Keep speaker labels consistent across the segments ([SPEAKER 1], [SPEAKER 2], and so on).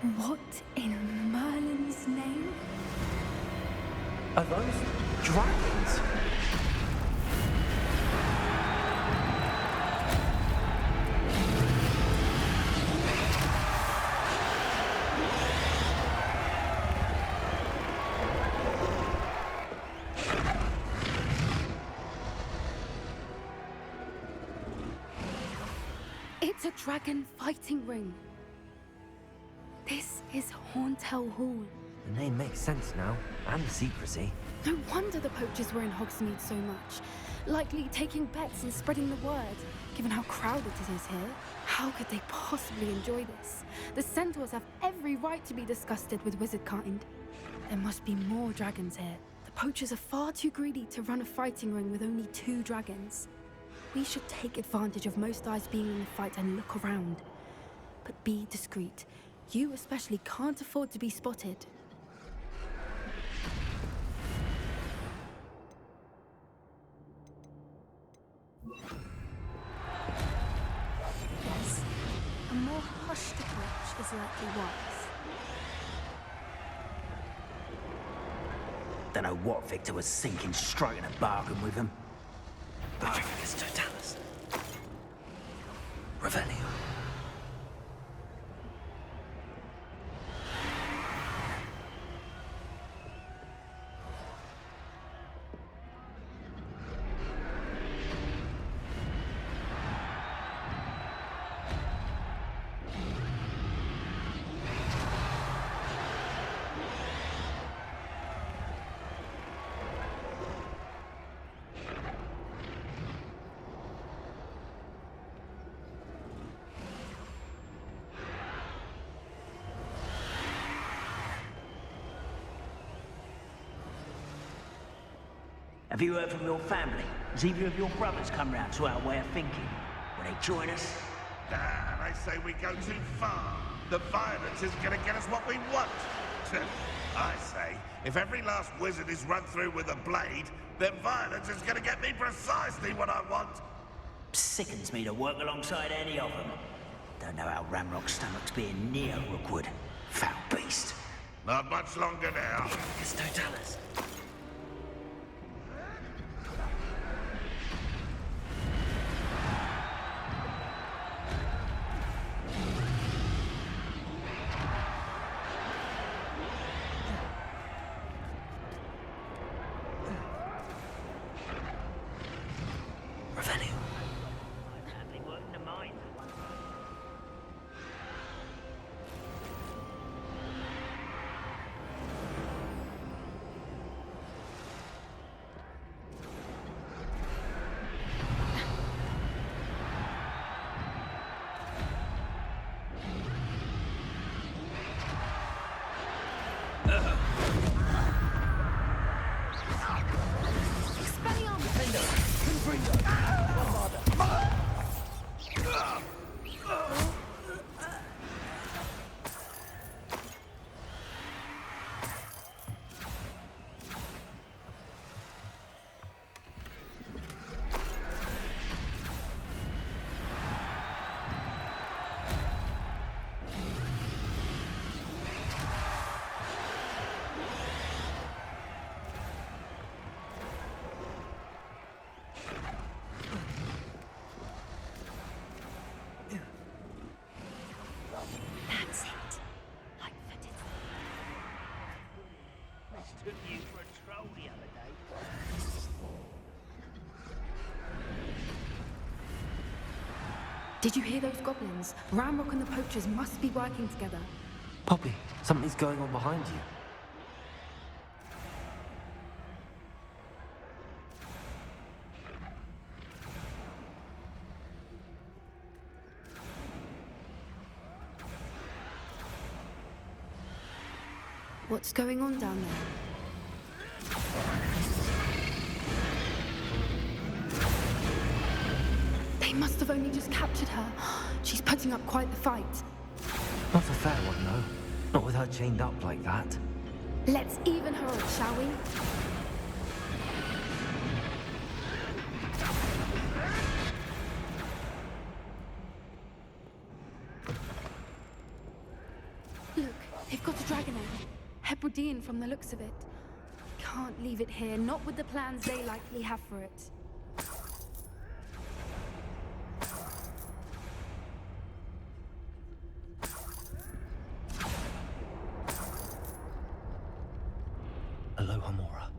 [SPEAKER 1] What in Merlin's name?
[SPEAKER 2] Are those dragons?
[SPEAKER 1] It's a dragon fighting ring. This is Horntail Hall.
[SPEAKER 2] The name makes sense now, and the secrecy.
[SPEAKER 1] No wonder the poachers were in Hogsmeade so much. Likely taking bets and spreading the word, given how crowded it is here. How could they possibly enjoy this? The centaurs have every right to be disgusted with wizard kind. There must be more dragons here. The poachers are far too greedy to run a fighting ring with only 2 dragons. We should take advantage of most eyes being in the fight and look around. But be discreet. You especially can't afford to be spotted. Yes, a more hushed approach is likely wise.
[SPEAKER 3] Don't know what Victor was thinking, striking a bargain with him.
[SPEAKER 2] It's Totalis. Revelio.
[SPEAKER 3] Have you heard from your family? Has either of your brothers come round to our way of thinking? Will they join us?
[SPEAKER 4] Nah, I say we go too far. The violence is gonna get us what we want. I say, if every last wizard is run through with a blade, then violence is gonna get me precisely what I want.
[SPEAKER 3] Sickens me to work alongside any of them. Don't know how Ramrock's stomach's being near Rookwood. Foul beast.
[SPEAKER 4] Not much longer now.
[SPEAKER 2] It's Totalis. Revelio.
[SPEAKER 3] Family working the mine.
[SPEAKER 1] That's it. Light-footed.
[SPEAKER 3] Took you for a troll the other day.
[SPEAKER 1] Did you hear those goblins? Ramrock and the poachers must be working together.
[SPEAKER 2] Poppy, something's going on behind you.
[SPEAKER 1] What's going on down there? They must have only just captured her. She's putting up quite the fight.
[SPEAKER 2] Not a fair one, though. Not with her chained up like that.
[SPEAKER 1] Let's even her up, shall we? Look, They've got a dragon egg. Hebridean from the looks of it. Can't leave it here, not with the plans they likely have for it.
[SPEAKER 2] Aloha Mora.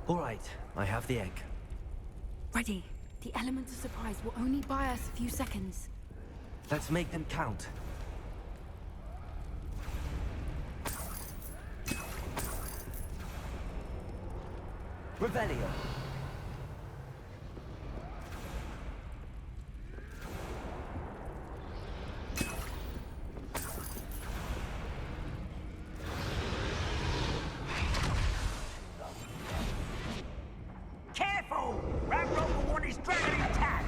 [SPEAKER 2] All right, I have the egg.
[SPEAKER 1] Ready. The element of surprise will only buy us a few seconds.
[SPEAKER 2] Let's make them count. Revelio.
[SPEAKER 3] Careful! Ramrock will want his dragon intact!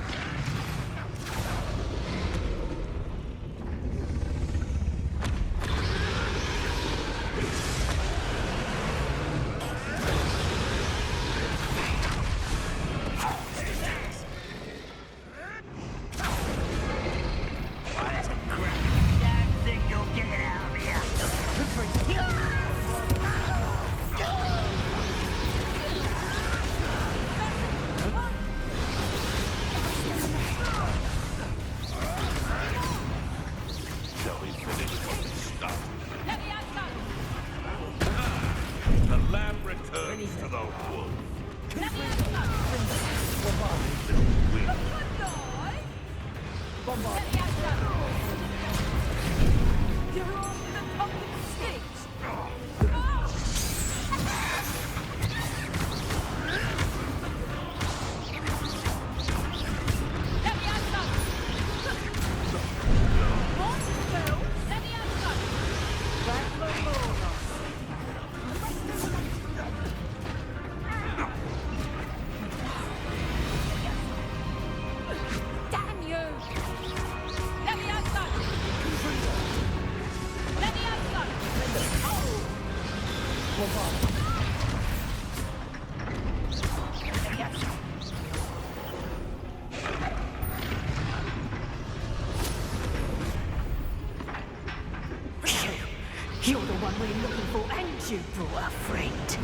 [SPEAKER 5] You're the one we're looking for, and you brought a friend.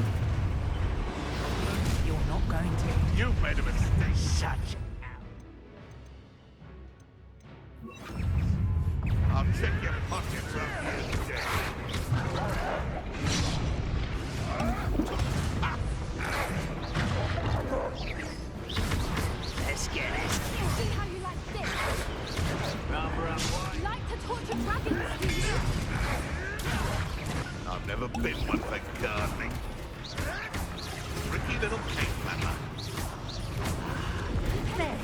[SPEAKER 5] You're not going to.
[SPEAKER 4] You've made a mistake.
[SPEAKER 5] Such.
[SPEAKER 4] I'll check your pockets up here today.
[SPEAKER 3] Let's get it.
[SPEAKER 1] See how you like this? You like to torture dragons, do you?
[SPEAKER 4] I've never been one for gardening. Tricky little cake flapper.
[SPEAKER 5] There.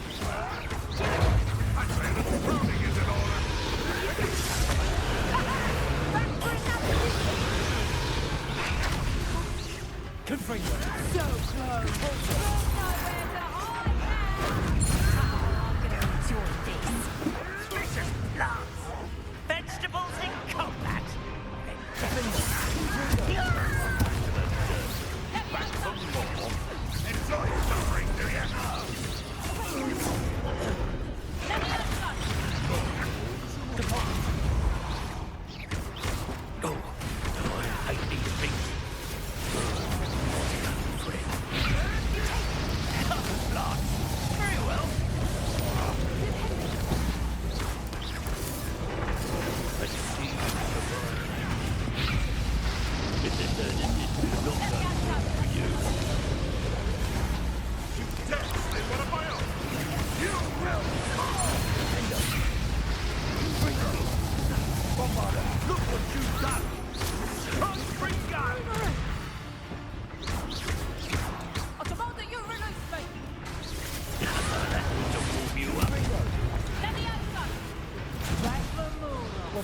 [SPEAKER 4] I say the pruning is in order.
[SPEAKER 1] Back for another
[SPEAKER 2] Confringo.
[SPEAKER 1] So close. There's nowhere to hide
[SPEAKER 5] I'm gonna enjoy this.
[SPEAKER 3] Delicious plants. Vegetables in combat.
[SPEAKER 5] Definitely.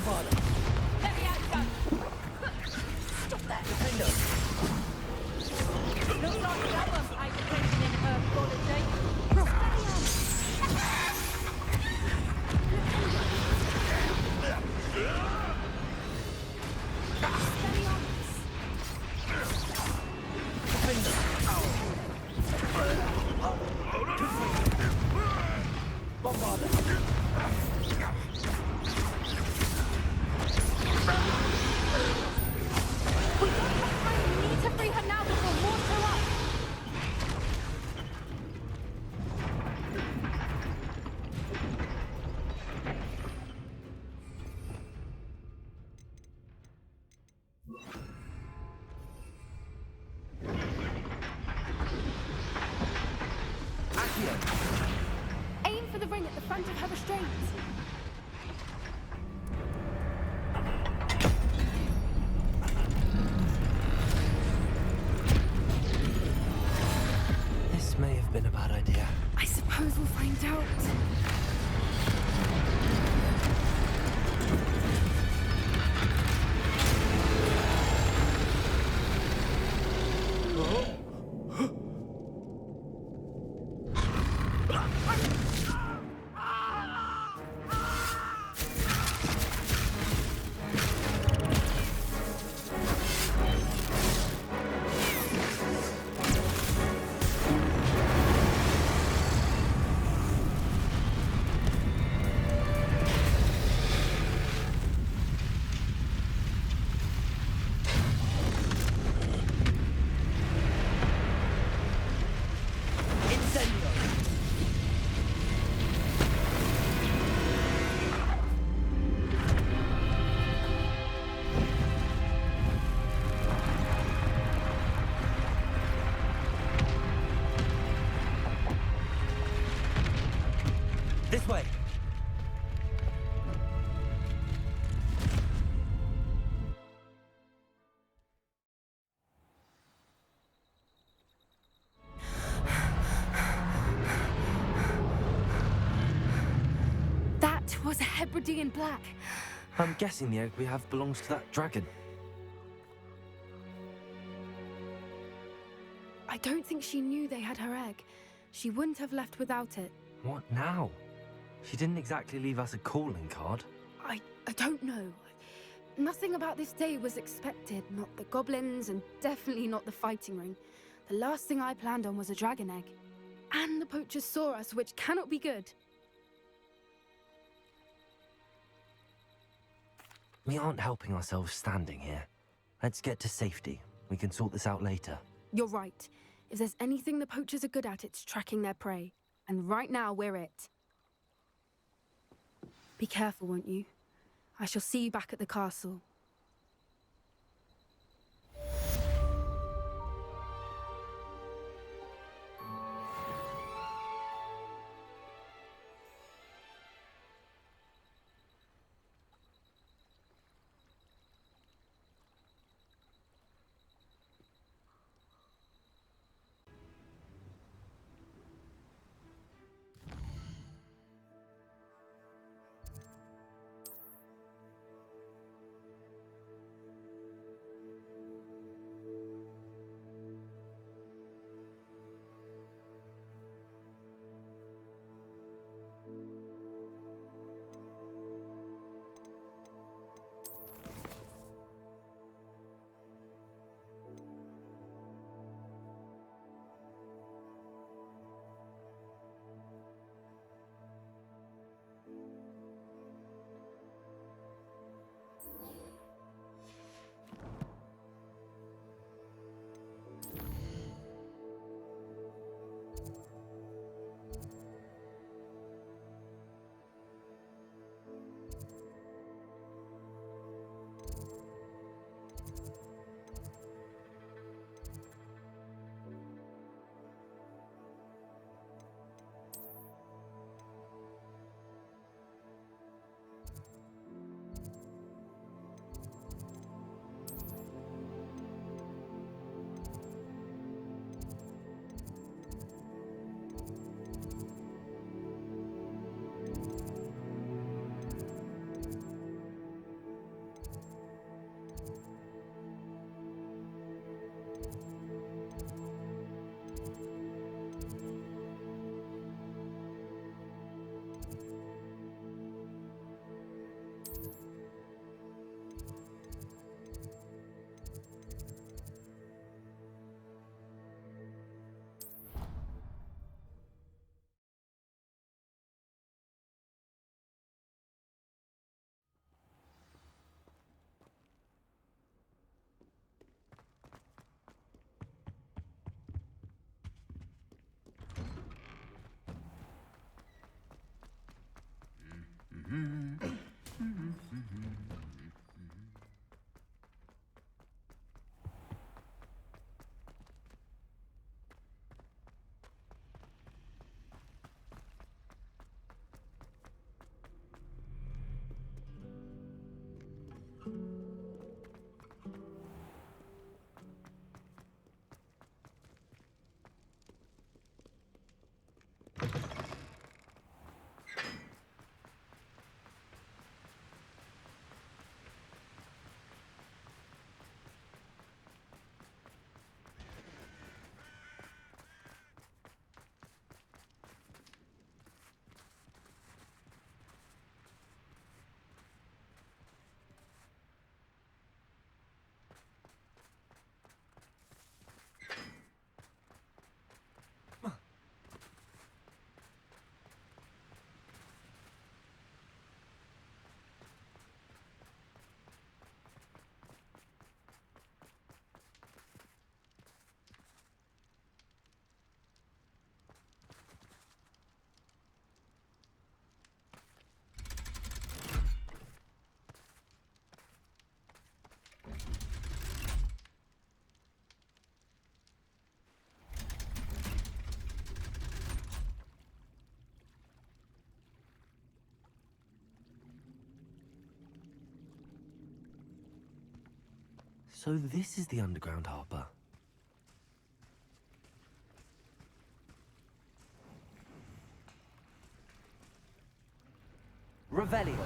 [SPEAKER 5] Let me out, gun! Stop that! Defender! Looks like someone paid attention in herbology.
[SPEAKER 1] We don't have time. We need to free her now before more show up. Aim for the ring at the front of her restraints.
[SPEAKER 2] This may have been a bad idea.
[SPEAKER 1] I suppose we'll find out.
[SPEAKER 2] This way!
[SPEAKER 1] That was a Hebridean black.
[SPEAKER 2] I'm guessing the egg we have belongs to that dragon.
[SPEAKER 1] I don't think she knew they had her egg. She wouldn't have left without it.
[SPEAKER 2] What now? She didn't exactly leave us a calling card.
[SPEAKER 1] I don't know. Nothing about this day was expected. Not the goblins, and definitely not the fighting ring. The last thing I planned on was a dragon egg. And the poachers saw us, which cannot be good.
[SPEAKER 2] We aren't helping ourselves standing here. Let's get to safety. We can sort this out later.
[SPEAKER 1] You're right. If there's anything the poachers are good at, it's tracking their prey. And right now, we're it. Be careful, won't you? I shall see you back at the castle.
[SPEAKER 2] So this is the underground harbor.
[SPEAKER 6] Revelio.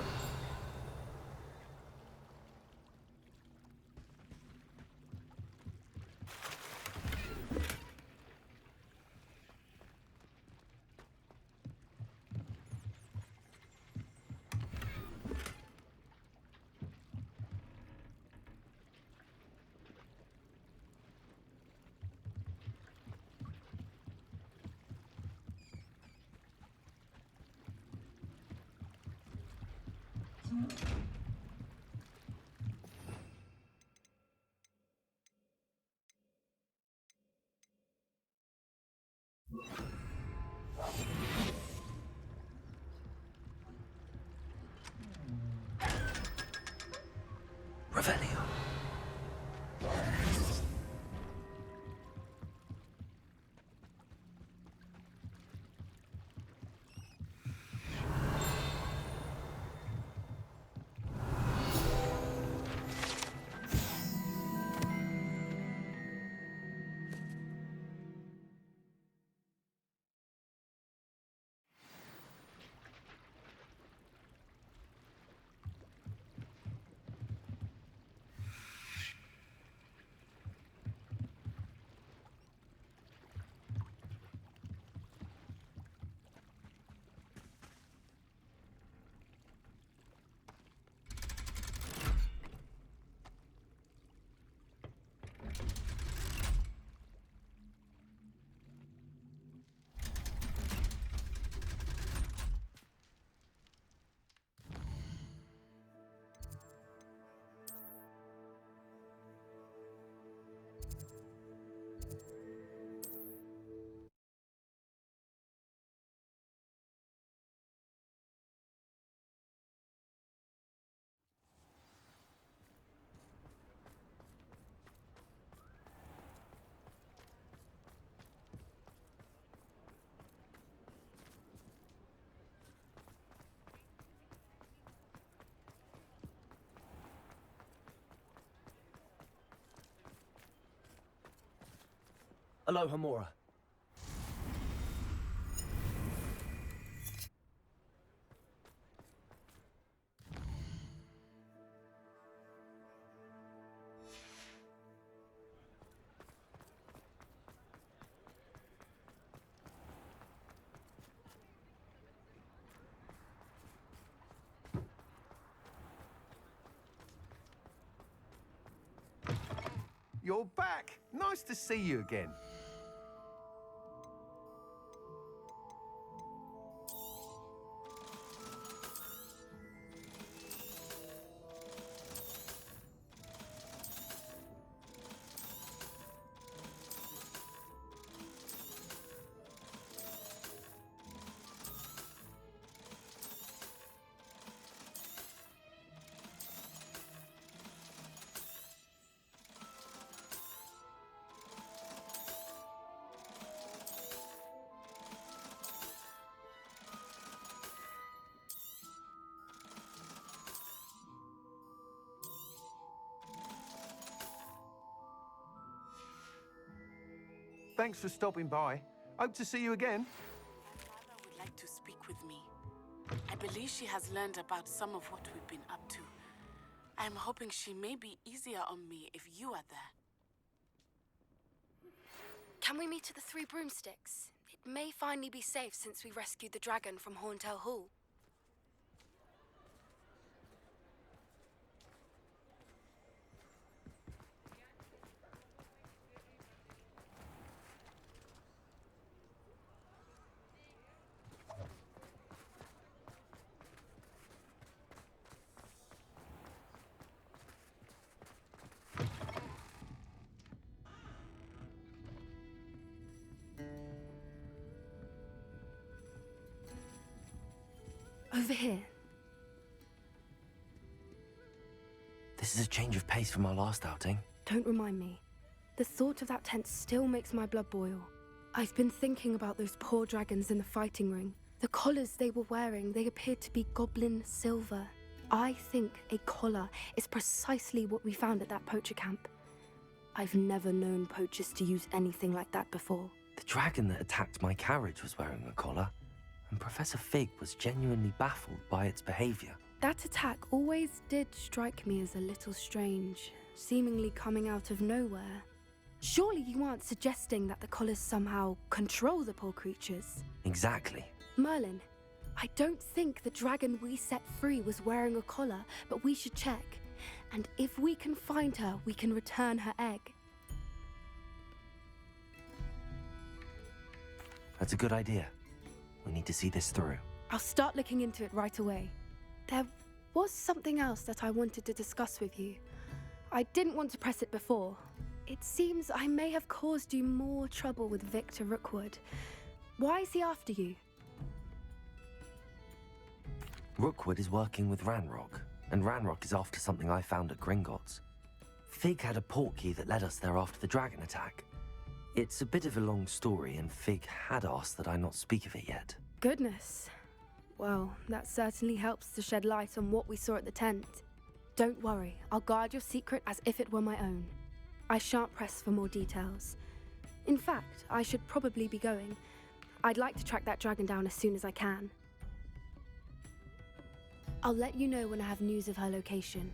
[SPEAKER 2] Revelio.
[SPEAKER 6] Aloha Mora.
[SPEAKER 7] You're back. Nice to see you again. Thanks for stopping by. Hope to see you again.
[SPEAKER 8] My mother would like to speak with me. I believe she has learned about some of what we've been up to. I am hoping she may be easier on me if you are there.
[SPEAKER 1] Can we meet at the Three Broomsticks? It may finally be safe since we rescued the dragon from Horntail Hall. Over here.
[SPEAKER 2] This is a change of pace from our last outing.
[SPEAKER 1] Don't remind me. The thought of that tent still makes my blood boil. I've been thinking about those poor dragons in the fighting ring. The collars they were wearing, they appeared to be goblin silver. I think a collar is precisely what we found at that poacher camp. I've never known poachers to use anything like that before.
[SPEAKER 2] The dragon that attacked my carriage was wearing a collar, and Professor Fig was genuinely baffled by its behavior.
[SPEAKER 1] That attack always did strike me as a little strange, seemingly coming out of nowhere. Surely you aren't suggesting that the collars somehow control the poor creatures?
[SPEAKER 2] Exactly.
[SPEAKER 1] Merlin, I don't think the dragon we set free was wearing a collar, but we should check. And if we can find her, we can return her egg.
[SPEAKER 2] That's a good idea. We need to see this through.
[SPEAKER 1] I'll start looking into it right away. There was something else that I wanted to discuss with you. I didn't want to press it before. It seems I may have caused you more trouble with Victor Rookwood. Why is he after you?
[SPEAKER 2] Rookwood is working with Ranrock, and Ranrock is after something I found at Gringotts. Fig had a portkey that led us there after the dragon attack. It's a bit of a long story, and Fig had asked that I not speak of it yet.
[SPEAKER 1] Goodness. Well, that certainly helps to shed light on what we saw at the tent. Don't worry, I'll guard your secret as if it were my own. I shan't press for more details. In fact, I should probably be going. I'd like to track that dragon down as soon as I can. I'll let you know when I have news of her location.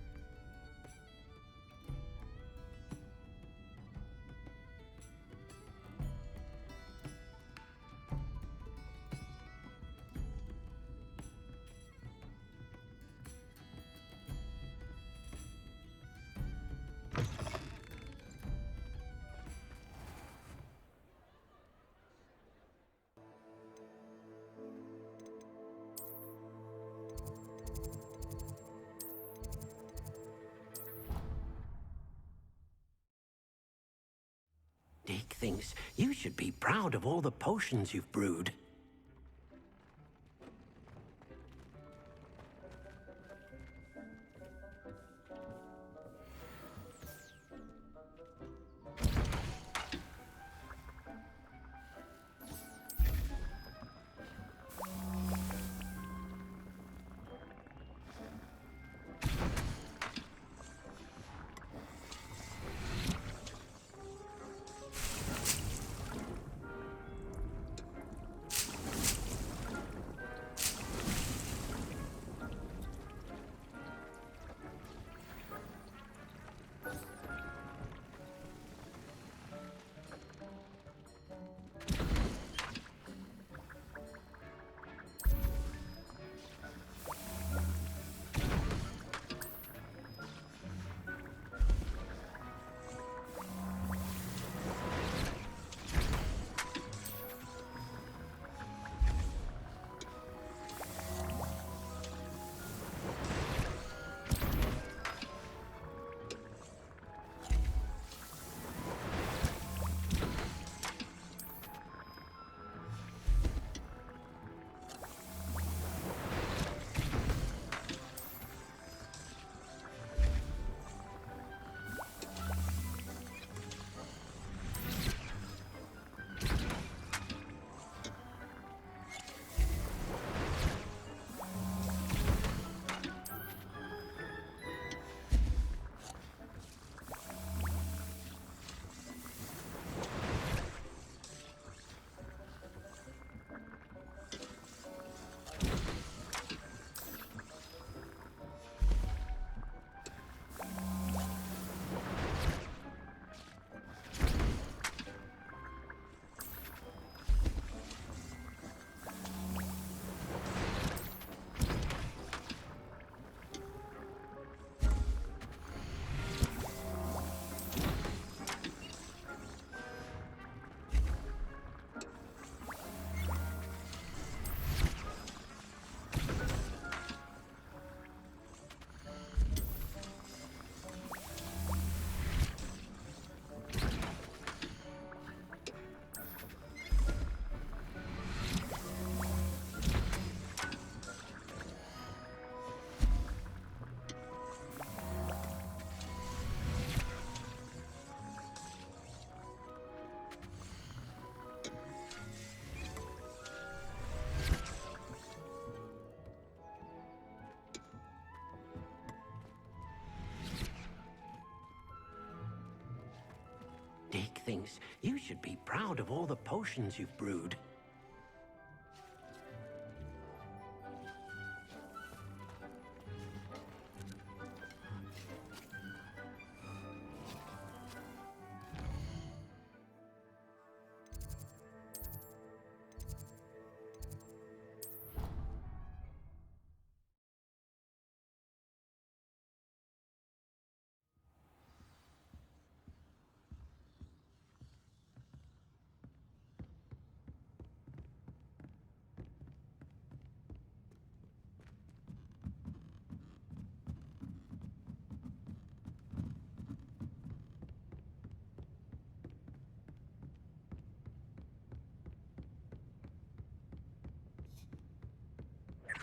[SPEAKER 6] Dick thinks you should be proud of all the potions you've brewed. things. You should be proud of all the potions you've brewed.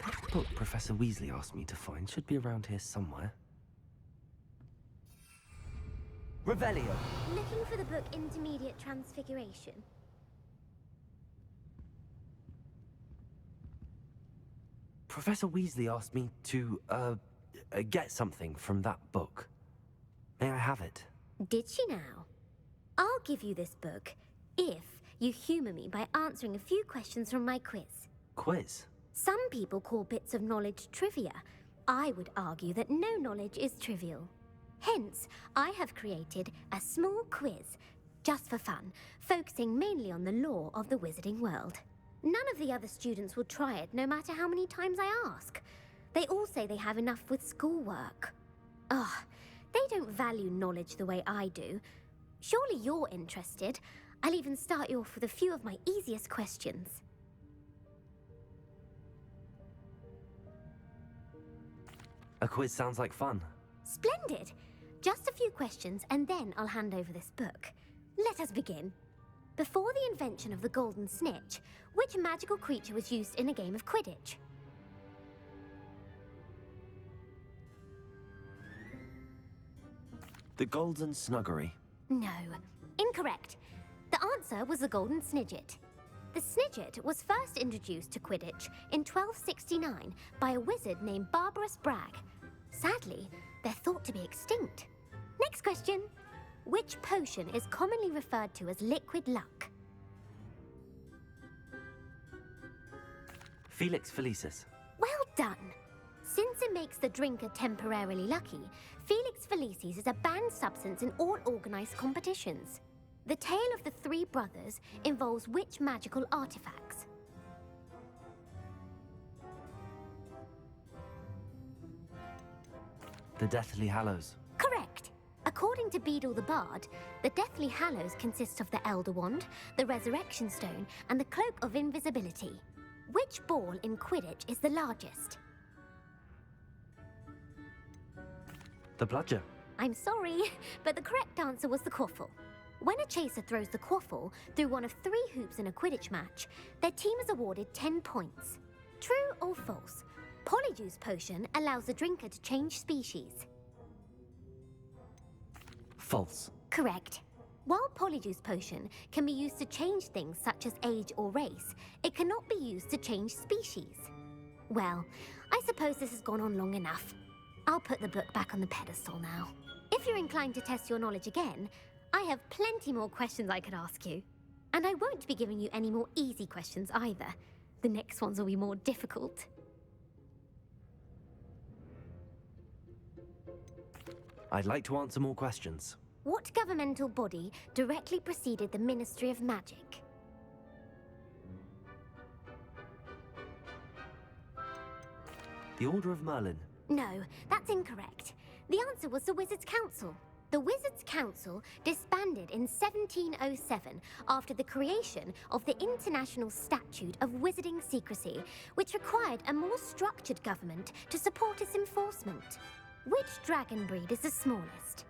[SPEAKER 2] That book Professor Weasley asked me to find should be around here somewhere. Revelio!
[SPEAKER 9] Looking for the book Intermediate Transfiguration.
[SPEAKER 2] Professor Weasley asked me to, get something from that book. May I have it?
[SPEAKER 9] Did she now? I'll give you this book if you humor me by answering a few questions from my quiz.
[SPEAKER 2] Quiz?
[SPEAKER 9] Some people call bits of knowledge trivia. I would argue that no knowledge is trivial. Hence, I have created a small quiz, just for fun, focusing mainly on the lore of the wizarding world. None of the other students will try it, no matter how many times I ask. They all say they have enough with schoolwork. Ugh, they don't value knowledge the way I do. Surely you're interested. I'll even start you off with a few of my easiest questions.
[SPEAKER 2] A quiz sounds like fun.
[SPEAKER 9] Splendid! Just a few questions, and then I'll hand over this book. Let us begin. Before the invention of the golden snitch, which magical creature was used in a game of Quidditch?
[SPEAKER 2] The Golden Snuggery.
[SPEAKER 9] No, incorrect. The answer was the golden snidget. The snidget was first introduced to Quidditch in 1269 by a wizard named Barbarous Bragg. Sadly, they're thought to be extinct. Next question. Which potion is commonly referred to as liquid luck?
[SPEAKER 2] Felix Felicis.
[SPEAKER 9] Well done. Since it makes the drinker temporarily lucky, Felix Felicis is a banned substance in all organized competitions. The tale of the three brothers involves which magical artifacts?
[SPEAKER 2] The Deathly Hallows.
[SPEAKER 9] Correct. According to Beedle the Bard, the Deathly Hallows consists of the Elder Wand, the Resurrection Stone, and the Cloak of Invisibility. Which ball in Quidditch is the largest?
[SPEAKER 2] The Bludger.
[SPEAKER 9] I'm sorry, but the correct answer was the quaffle. When a chaser throws the quaffle through one of 3 hoops in a Quidditch match, their team is awarded 10 points. True or false? Polyjuice Potion allows the drinker to change species.
[SPEAKER 2] False.
[SPEAKER 9] Correct. While Polyjuice Potion can be used to change things such as age or race, it cannot be used to change species. Well, I suppose this has gone on long enough. I'll put the book back on the pedestal now. If you're inclined to test your knowledge again, I have plenty more questions I could ask you. And I won't be giving you any more easy questions either. The next ones will be more difficult.
[SPEAKER 2] I'd like to answer more questions.
[SPEAKER 9] What governmental body directly preceded the Ministry of Magic?
[SPEAKER 2] The Order of Merlin.
[SPEAKER 9] No, that's incorrect. The answer was the Wizards' Council. The Wizards' Council disbanded in 1707 after the creation of the International Statute of Wizarding Secrecy, which required a more structured government to support its enforcement. Which dragon breed is the smallest?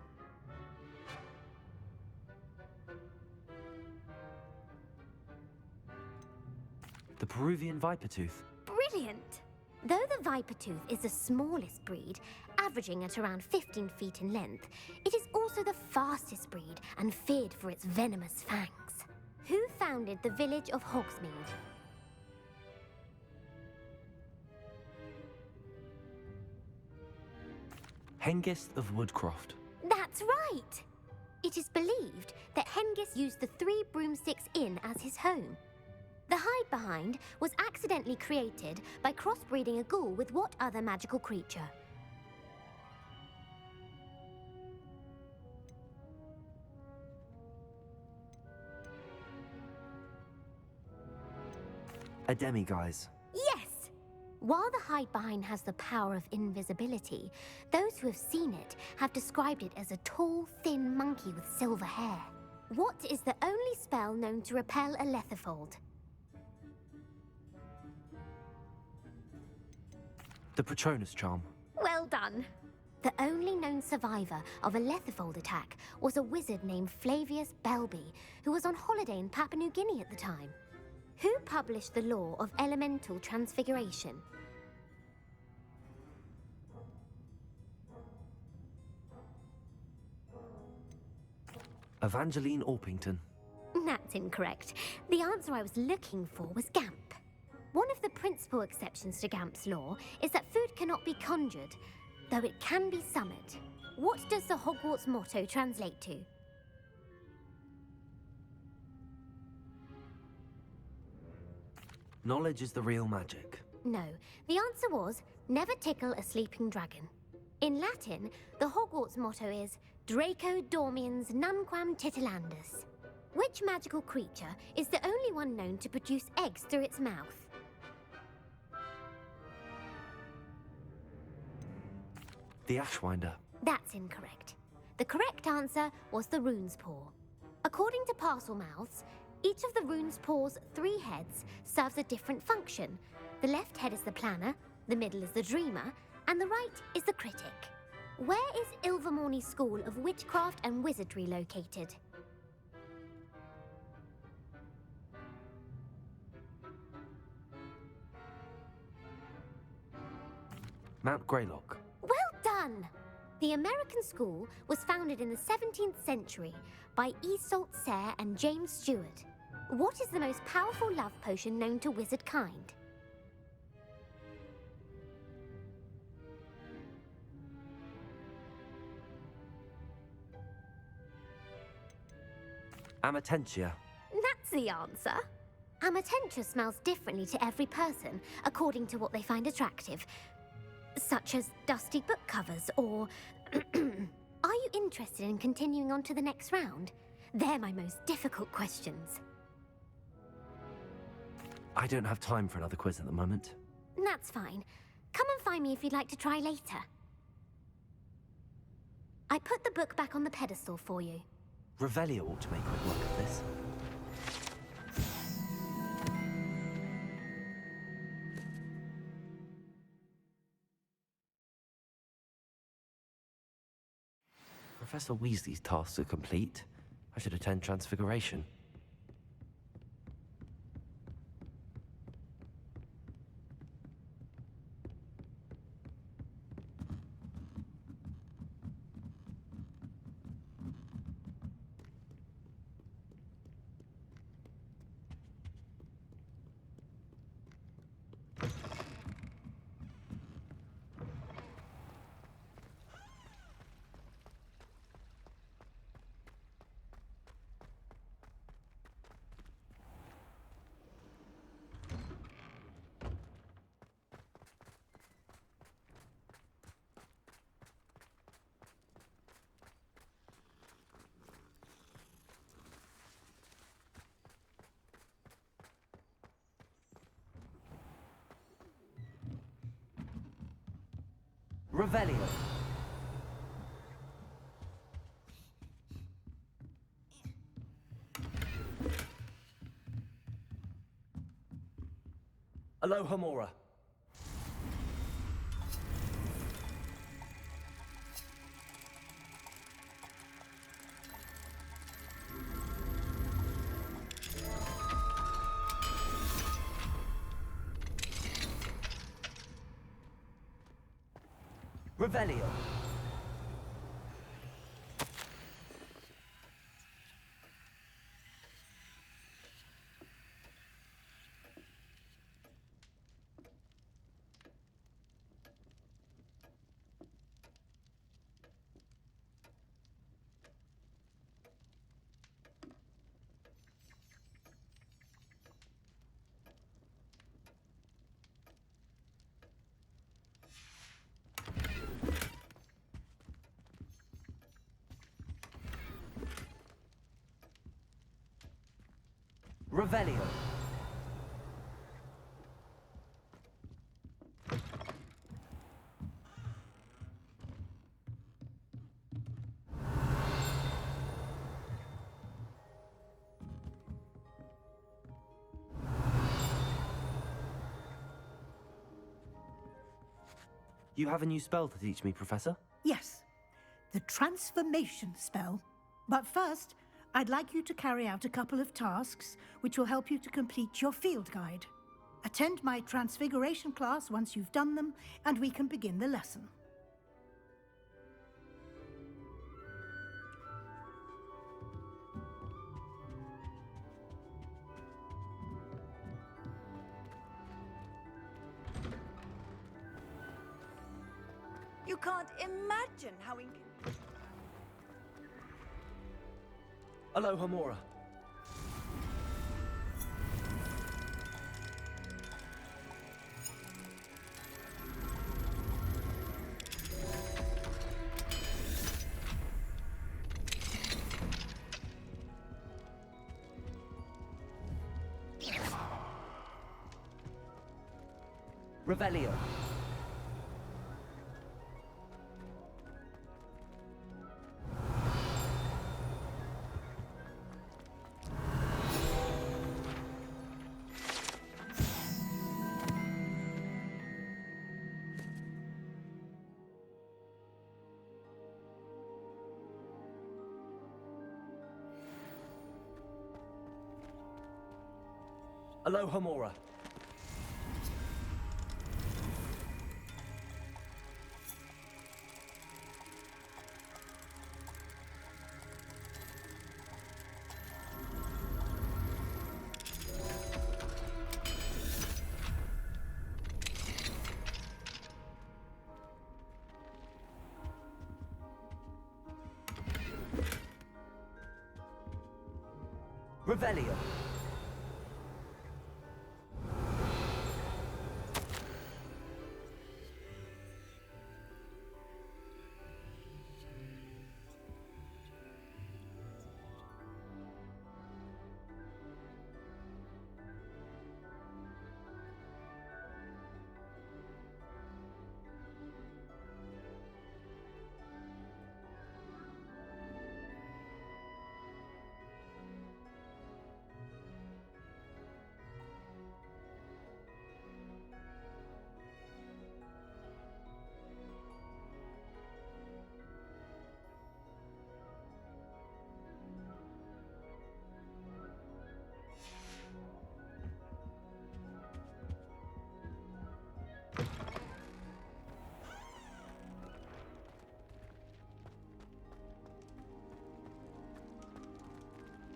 [SPEAKER 2] The Peruvian Vipertooth.
[SPEAKER 9] Brilliant! Though the Vipertooth is the smallest breed, averaging at around 15 feet in length, it is also the fastest breed and feared for its venomous fangs. Who founded the village of Hogsmeade?
[SPEAKER 2] Hengist of Woodcroft.
[SPEAKER 9] That's right! It is believed that Hengist used the Three Broomsticks Inn as his home. The hide-behind was accidentally created by crossbreeding a ghoul with what other magical creature?
[SPEAKER 2] A demiguise.
[SPEAKER 9] Yes! While the hide-behind has the power of invisibility, those who have seen it have described it as a tall, thin monkey with silver hair. What is the only spell known to repel a lethifold?
[SPEAKER 2] The Patronus charm.
[SPEAKER 9] Well done. The only known survivor of a lethifold attack was a wizard named Flavius Belby, who was on holiday in Papua New Guinea at the time. Who published the law of elemental transfiguration?
[SPEAKER 2] Evangeline Orpington.
[SPEAKER 9] That's incorrect. The answer I was looking for was Gamp. One of the principal exceptions to Gamp's law is that food cannot be conjured, though it can be summoned. What does the Hogwarts motto translate to?
[SPEAKER 2] Knowledge is the real magic.
[SPEAKER 9] No, the answer was never tickle a sleeping dragon. In Latin, the Hogwarts motto is Draco dormiens nunquam titilandus. Which magical creature is the only one known to produce eggs through its mouth?
[SPEAKER 2] The Ashwinder.
[SPEAKER 9] That's incorrect. The correct answer was the rune's paw. According to Parselmouths, each of the rune's paw's 3 heads serves a different function. The left head is the planner, the middle is the dreamer, and the right is the critic. Where is Ilvermorny School of Witchcraft and Wizardry located?
[SPEAKER 2] Mount Greylock.
[SPEAKER 9] Well done! The American school was founded in the 17th century by Iseult Sayre and James Stewart. What is the most powerful love potion known to wizard kind?
[SPEAKER 2] Amatentia.
[SPEAKER 9] That's the answer. Amatentia smells differently to every person, according to what they find attractive, such as dusty book covers or... Are you interested in continuing on to the next round? They're my most difficult questions.
[SPEAKER 2] I don't have time for another quiz at the moment.
[SPEAKER 9] That's fine. Come and find me if you'd like to try later. I put the book back on the pedestal for you.
[SPEAKER 2] Revelio ought to make quick work of this. Professor Weasley's tasks are complete. I should attend Transfiguration. Revelio. Alohomora. Revelio. Revelio. You have a new spell to teach me, Professor?
[SPEAKER 5] Yes, the transformation spell. But first, I'd like you to carry out a couple of tasks which will help you to complete your field guide. Attend my transfiguration class once you've done them, and we can begin the lesson.
[SPEAKER 10] You can't imagine how
[SPEAKER 2] Alohomora. Revelio. Alohomora. Revelio.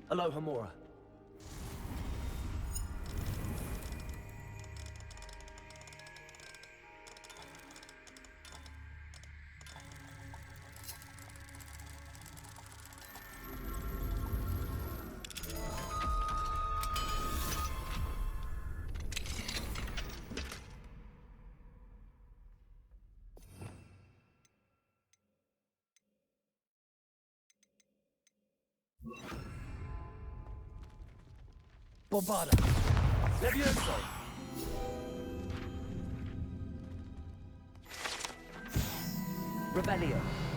[SPEAKER 2] Alohomora. Bombarda. Levioso. Revelio.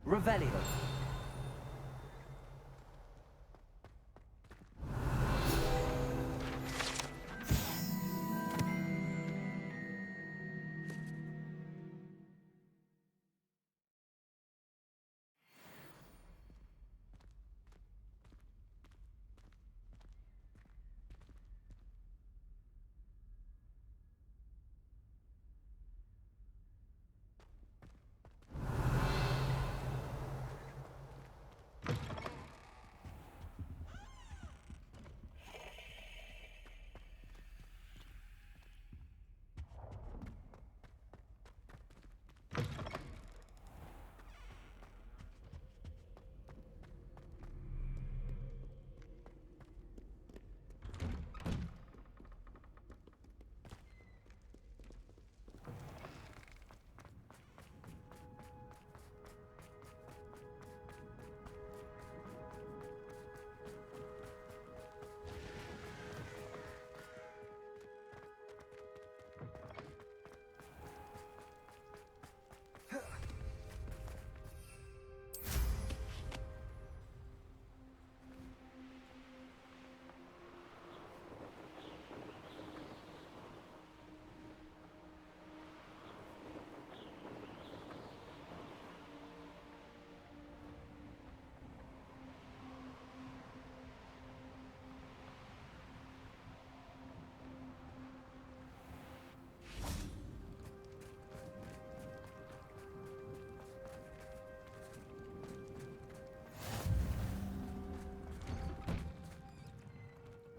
[SPEAKER 2] Revelio.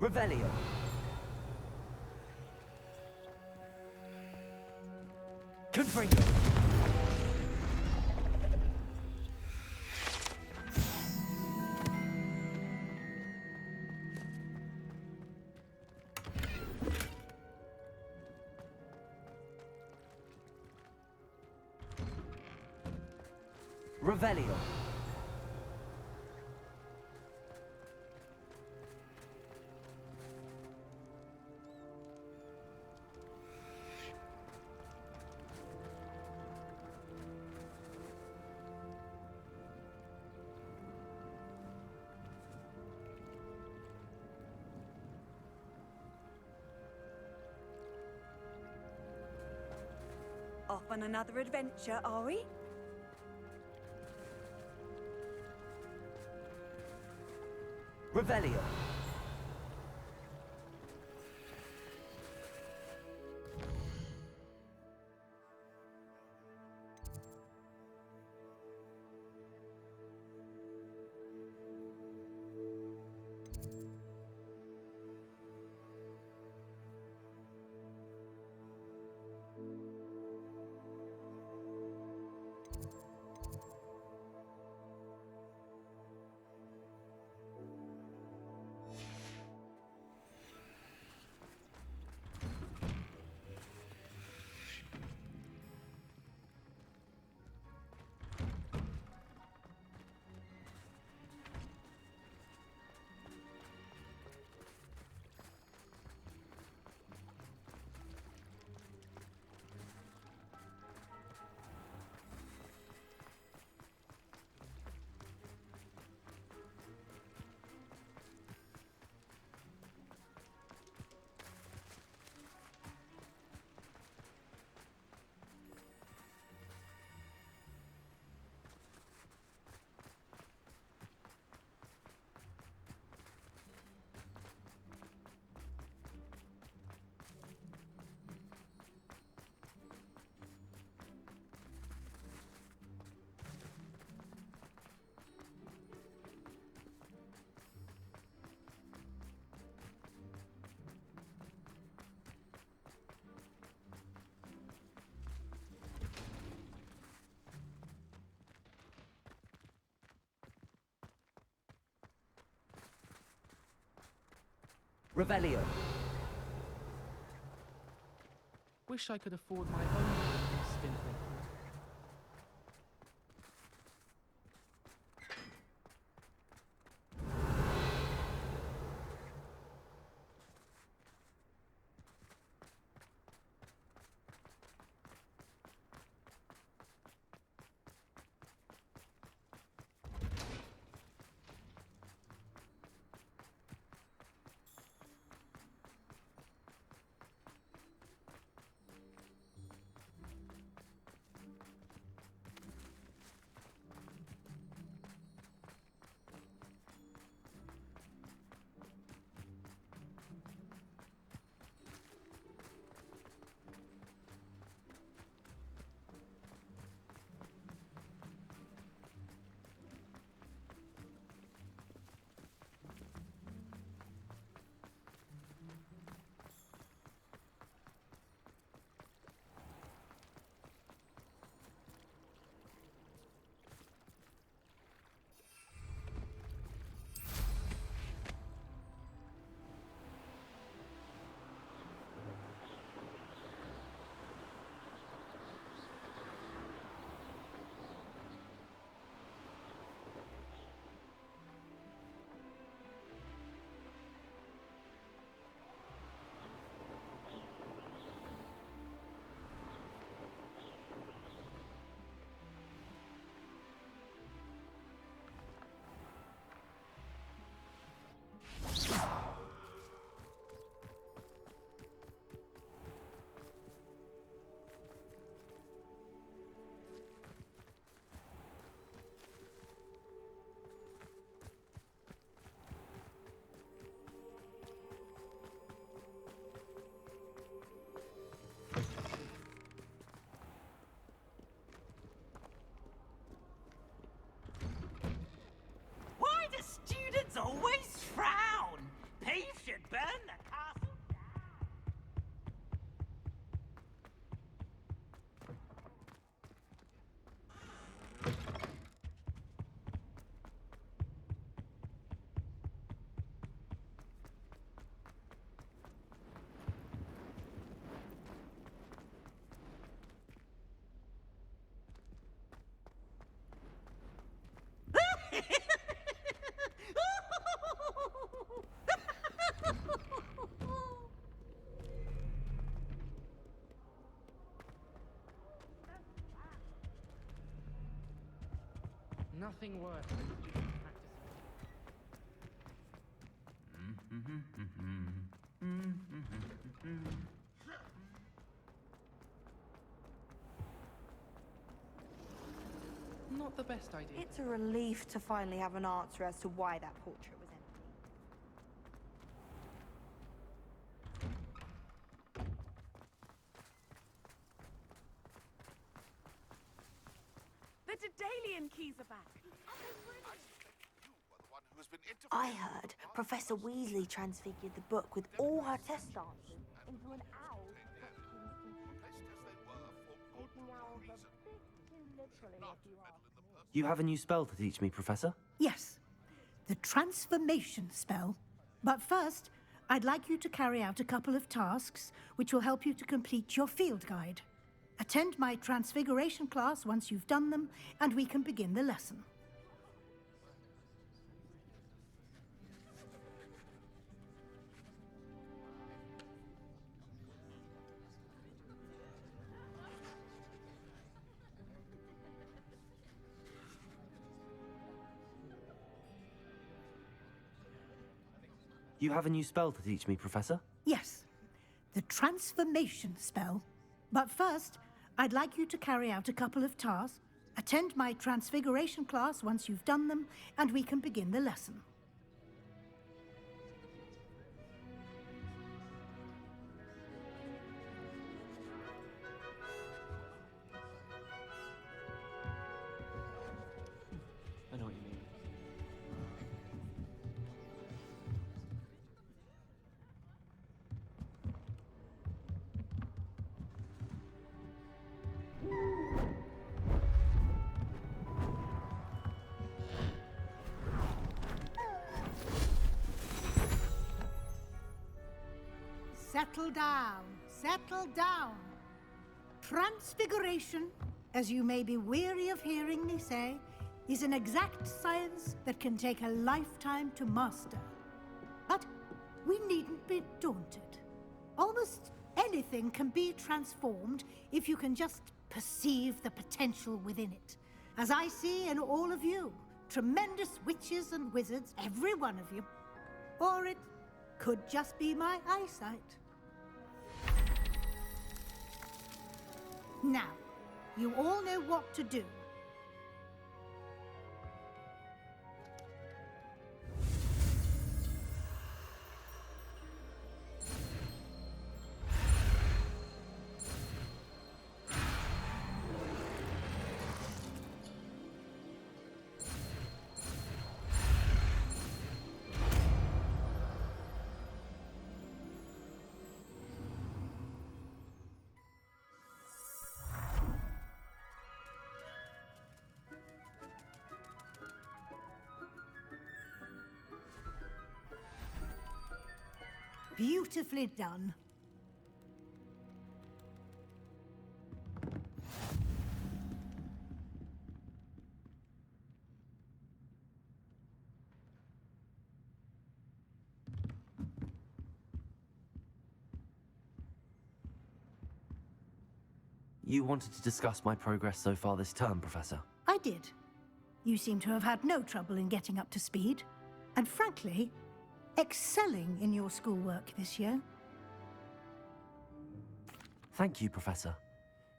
[SPEAKER 2] Revelio. Confringo. Revelio.
[SPEAKER 10] Off on another adventure, are we?
[SPEAKER 2] Revelio. Revelio.
[SPEAKER 11] Wish I could afford my own spin thing. nothing worse than practicing. Not the best idea.
[SPEAKER 10] It's a relief to finally have an answer as to why that portrait was empty.
[SPEAKER 8] The Daedalian keys are back.
[SPEAKER 10] I heard Professor Weasley transfigured the book with all her test answers into an owl.
[SPEAKER 2] You have a new spell to teach me, Professor?
[SPEAKER 5] Yes, the transformation spell. But first, I'd like you to carry out a couple of tasks which will help you to complete your field guide. Attend my transfiguration class once you've done them, and we can begin the lesson.
[SPEAKER 2] You have a new spell to teach me, Professor?
[SPEAKER 5] Yes, the transformation spell. But first, I'd like you to carry out a couple of tasks. Attend my transfiguration class once you've done them, and we can begin the lesson.
[SPEAKER 2] I know what you mean.
[SPEAKER 5] Settle down, settle down. Transfiguration, as you may be weary of hearing me say, is an exact science that can take a lifetime to master. But we needn't be daunted. Almost anything can be transformed if you can just perceive the potential within it. As I see in all of you, tremendous witches and wizards, every one of you. Or it could just be my eyesight. Now, you all know what to do. Beautifully done.
[SPEAKER 2] You wanted to discuss my progress so far this term, Professor?
[SPEAKER 5] I did. You seem to have had no trouble in getting up to speed. And frankly, excelling in your schoolwork this year.
[SPEAKER 2] Thank you, Professor.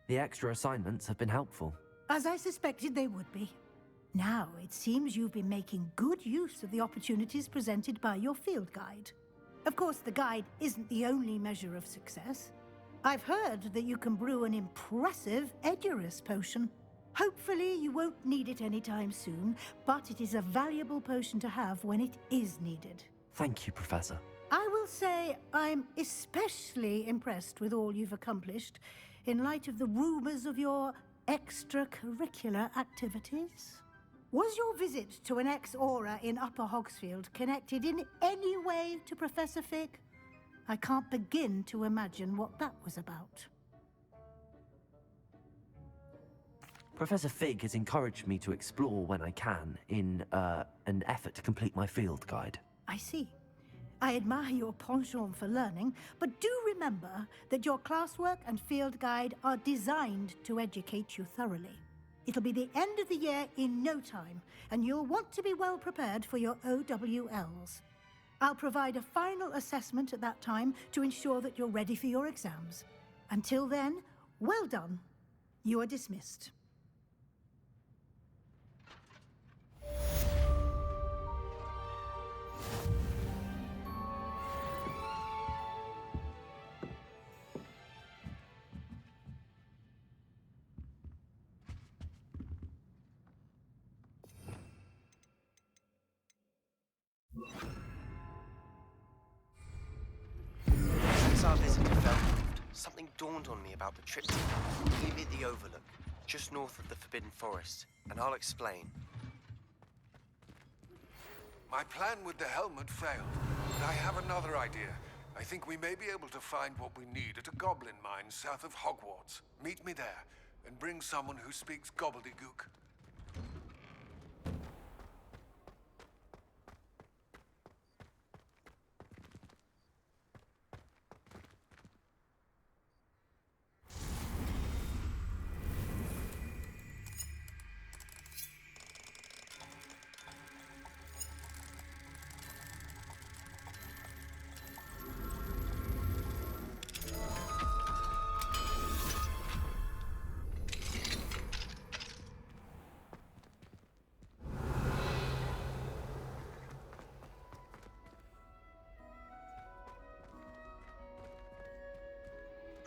[SPEAKER 2] The extra assignments have been helpful.
[SPEAKER 5] As I suspected they would be. Now, it seems you've been making good use of the opportunities presented by your field guide. Of course, the guide isn't the only measure of success. I've heard that you can brew an impressive Edurus potion. Hopefully, you won't need it anytime soon, but it is a valuable potion to have when it is needed.
[SPEAKER 2] Thank you, Professor.
[SPEAKER 5] I will say I'm especially impressed with all you've accomplished in light of the rumors of your extracurricular activities. Was your visit to an ex-aura in Upper Hogsfield connected in any way to Professor Fig? I can't begin to imagine what that was about.
[SPEAKER 2] Professor Fig has encouraged me to explore when I can in an effort to complete my field guide.
[SPEAKER 5] I see. I admire your penchant for learning, but do remember that your classwork and field guide are designed to educate you thoroughly. It'll be the end of the year in no time, and you'll want to be well prepared for your OWLs. I'll provide a final assessment at that time to ensure that you're ready for your exams. Until then, well done. You are dismissed.
[SPEAKER 12] Since our visit to Felcroft, something dawned on me about the trip to maybe the Overlook, just north of the Forbidden Forest, and I'll explain.
[SPEAKER 13] My plan with the helmet failed, but I have another idea. I think we may be able to find what we need at a goblin mine south of Hogwarts. Meet me there, and bring someone who speaks gobbledygook.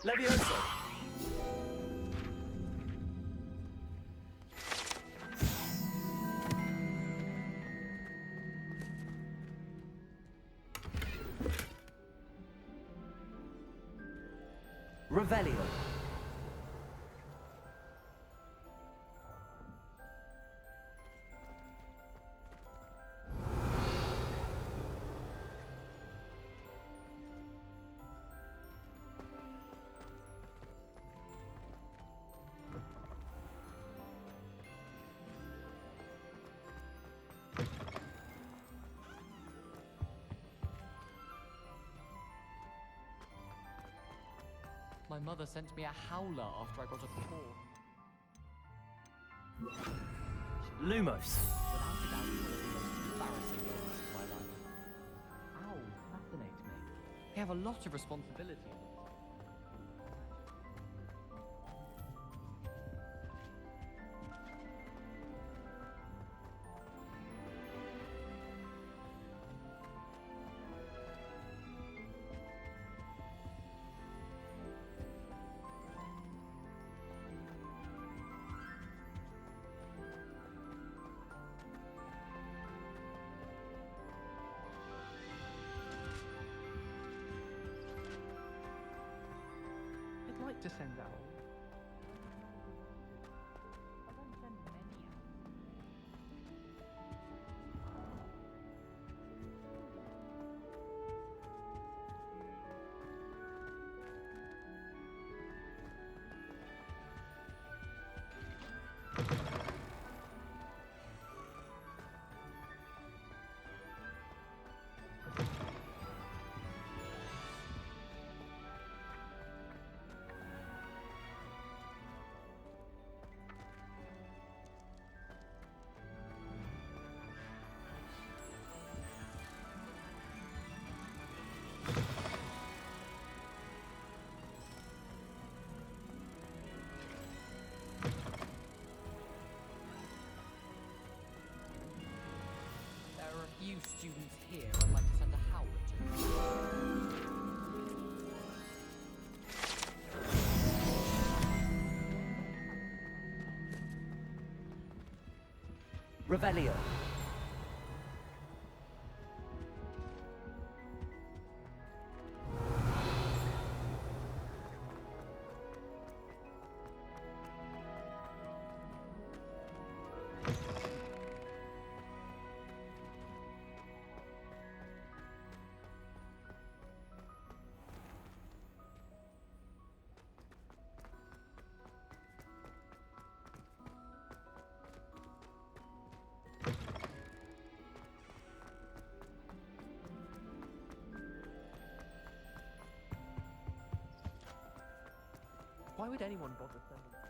[SPEAKER 2] Levioso! Revelio.
[SPEAKER 11] My mother sent me a howler after I got a paw.
[SPEAKER 2] Lumos.
[SPEAKER 11] Without a doubt, one of the most embarrassing moments of my life. Owls fascinate me. They have a lot of responsibility. I'd like to send out. There are a few students here I'd like to send a howler to.
[SPEAKER 2] Revelio.
[SPEAKER 11] Why would anyone bother sending?